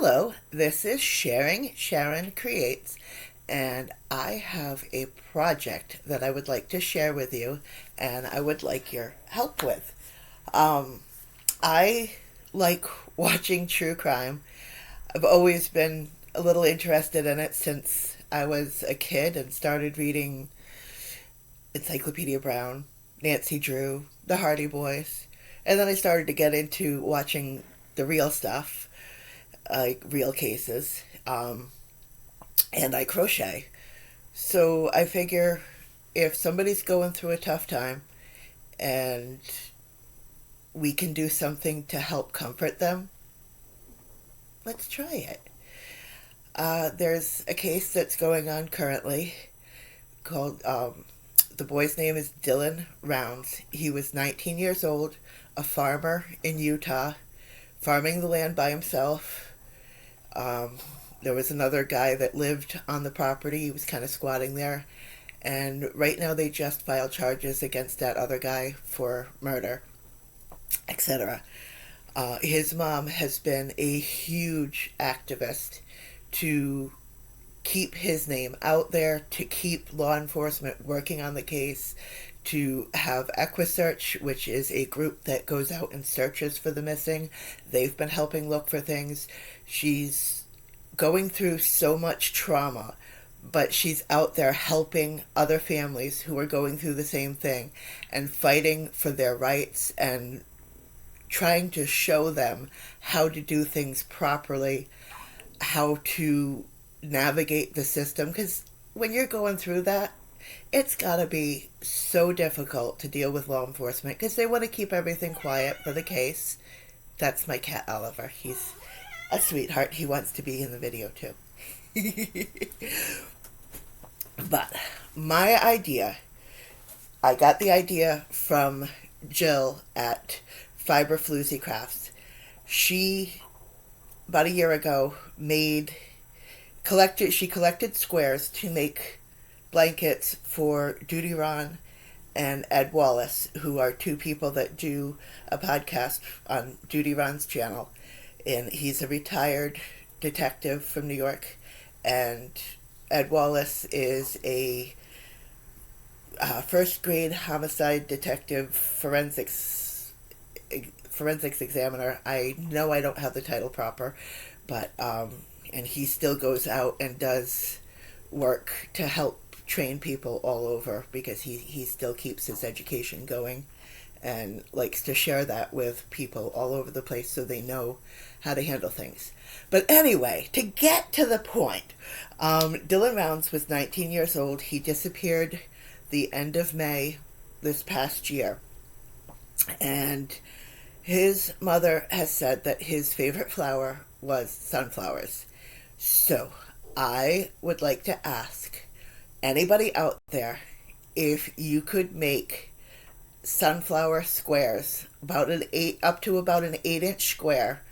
Hello, this is Sharon Creates, and I have a project that I would like to share with you, and I would like your help with. Um, I like watching true crime. I've always been a little interested in it since I was a kid and started reading Encyclopedia Brown, Nancy Drew, the Hardy Boys, and then I started to get into watching the real stuff, like real cases, and I crochet. So I figure if somebody's going through a tough time and we can do something to help comfort them, let's try it. There's a case that's going on currently called, the boy's name is Dylan Rounds. He was 19 years old, a farmer in Utah, farming the land by himself. Um, there was another guy that lived on the property. He was kind of squatting there. And right now they just filed charges against that other guy for murder, etc. His mom has been a huge activist to keep his name out there, to keep law enforcement working on the case, to have EquiSearch, which is a group that goes out and searches for the missing. They've been helping look for things. She's going through so much trauma, but she's out there helping other families who are going through the same thing and fighting for their rights and trying to show them how to do things properly, how to navigate the system. Because when you're going through that, it's got to be so difficult to deal with law enforcement because they want to keep everything quiet for the case. That's my cat Oliver. He's a sweetheart. He wants to be in the video too. But my idea, I got the idea from Jill at Fiber Floozy Crafts. She, about a year ago, she collected squares to make blankets for Duty Ron and Ed Wallace, who are two people that do a podcast on Duty Ron's channel. And he's a retired detective from New York, and Ed Wallace is a first grade homicide detective forensics examiner. I know I don't have the title proper, but and he still goes out and does work to help train people all over because he still keeps his education going and likes to share that with people all over the place so they know how to handle things. But anyway, to get to the point, Dylan Rounds was 19 years old. He disappeared the end of May this past year. And his mother has said that his favorite flower was sunflowers. So I would like to ask anybody out there if you could make sunflower squares up to about an 8-inch square.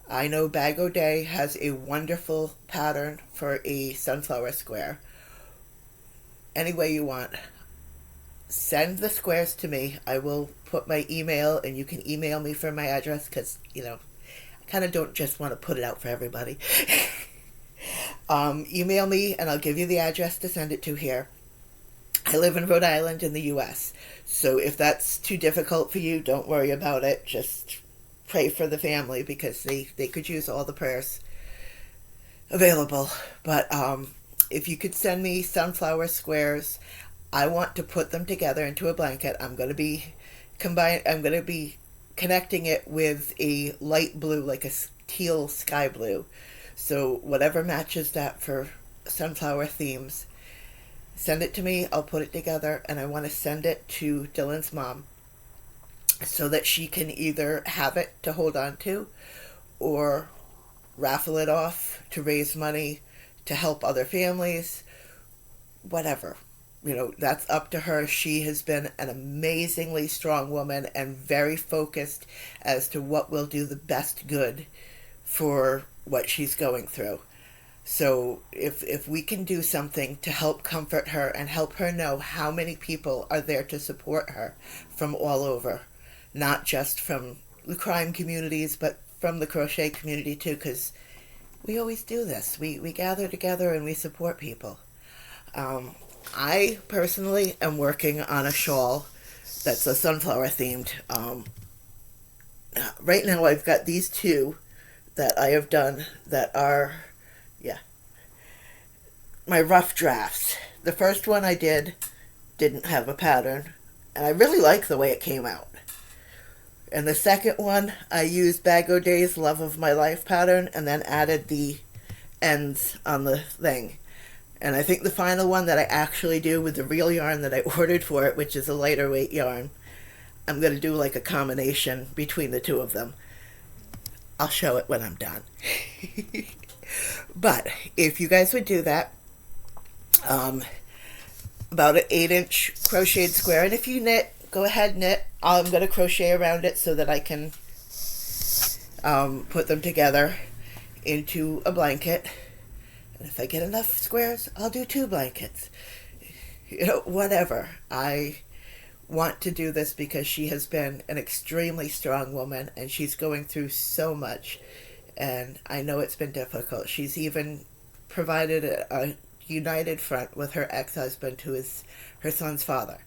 I know Bag O'Day has a wonderful pattern for a sunflower square. Any way you want, send the squares to me. I will put my email, and you can email me for my address because, I kind of don't just want to put it out for everybody. Email me and I'll give you the address to send it to here. I live in Rhode Island in the U.S., so if that's too difficult for you, don't worry about it. Just pray for the family because they could use all the prayers available. But if you could send me sunflower squares, I want to put them together into a blanket. I'm going to be connecting it with a light blue, like a teal sky blue. So whatever matches that for sunflower themes, send it to me. I'll put it together, and I want to send it to Dylan's mom so that she can either have it to hold on to or raffle it off to raise money to help other families, whatever. That's up to her. She has been an amazingly strong woman and very focused as to what will do the best good for what she's going through. So if we can do something to help comfort her and help her know how many people are there to support her from all over, not just from the crime communities, but from the crochet community too, because we always do this. We gather together and we support people. I personally am working on a shawl that's a sunflower themed. Right now, I've got these two that I have done that are, yeah, my rough drafts. The first one I didn't have a pattern, and I really like the way it came out. And the second one, I used Bag O' Day's Love of My Life pattern and then added the ends on the thing. And I think the final one that I actually do with the real yarn that I ordered for it, which is a lighter weight yarn, I'm going to do like a combination between the two of them. I'll show it when I'm done. But if you guys would do that, about an 8-inch crocheted square, and if you knit, go ahead knit. I'm going to crochet around it so that I can put them together into a blanket. And if I get enough squares, I'll do 2 blankets. You know, whatever. I want to do this because she has been an extremely strong woman and she's going through so much. And I know it's been difficult. She's even provided a united front with her ex-husband, who is her son's father.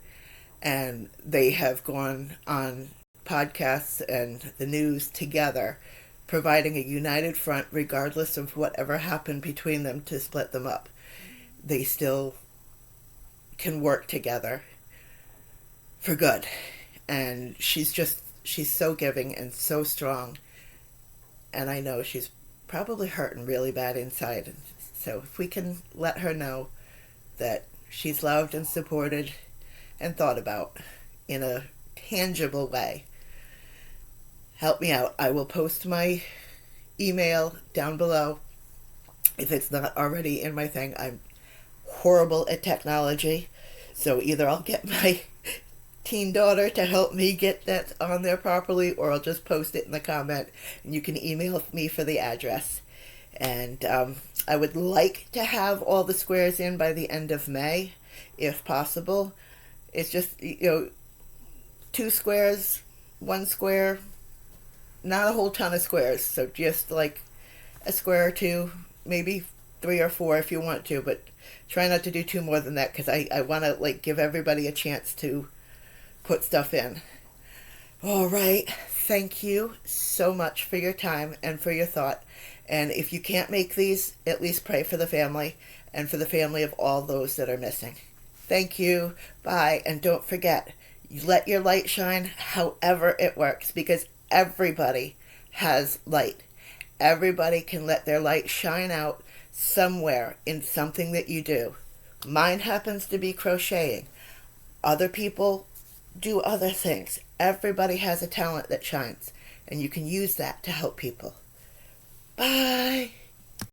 And they have gone on podcasts and the news together, providing a united front regardless of whatever happened between them to split them up. They still can work together for good. And she's so giving and so strong. And I know she's probably hurting really bad inside. So if we can let her know that she's loved and supported and thought about in a tangible way, help me out. I will post my email down below if it's not already in my thing. I'm horrible at technology, so either I'll get my teen daughter to help me get that on there properly, or I'll just post it in the comment and you can email me for the address. And I would like to have all the squares in by the end of May, if possible. It's just, 2 squares, 1 square, not a whole ton of squares, so just like a square or 2, maybe 3 or 4 if you want to, but try not to do 2 more than that, because I want to give everybody a chance to put stuff in. All right, thank you so much for your time and for your thought. And if you can't make these, at least pray for the family and for the family of all those that are missing. Thank you. Bye. And don't forget, you let your light shine however it works, because everybody has light. Everybody can let their light shine out somewhere in something that you do. Mine happens to be crocheting. Other people do other things. Everybody has a talent that shines, and you can use that to help people. Bye.